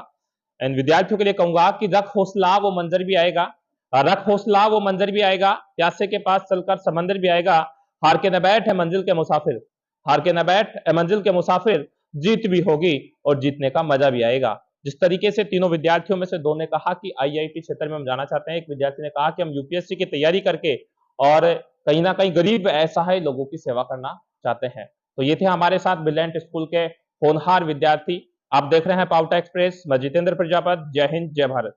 इन विद्यार्थियों के लिए कहूंगा कि रख हौसला वो मंजर भी आएगा, रख हौसला वो मंजर भी आएगा, प्यासे के पास चलकर समंदर भी आएगा। हार के न बैठ है मंजिल के मुसाफिर, हार के न बैठ है मंजिल के मुसाफिर, जीत भी होगी और जीतने का मजा भी आएगा। जिस तरीके से तीनों विद्यार्थियों में से दो ने कहा कि आईआईटी क्षेत्र में हम जाना चाहते हैं, एक विद्यार्थी ने कहा कि हम यूपीएससी की तैयारी करके और कहीं ना कहीं गरीब असहाय लोगों की सेवा करना चाहते हैं। तो ये थे हमारे साथ ब्रिलियंट स्कूल के होनहार विद्यार्थी। आप देख रहे हैं पावटा एक्सप्रेस। मैं जितेंद्र प्रजापत। जय हिंद, जय भारत।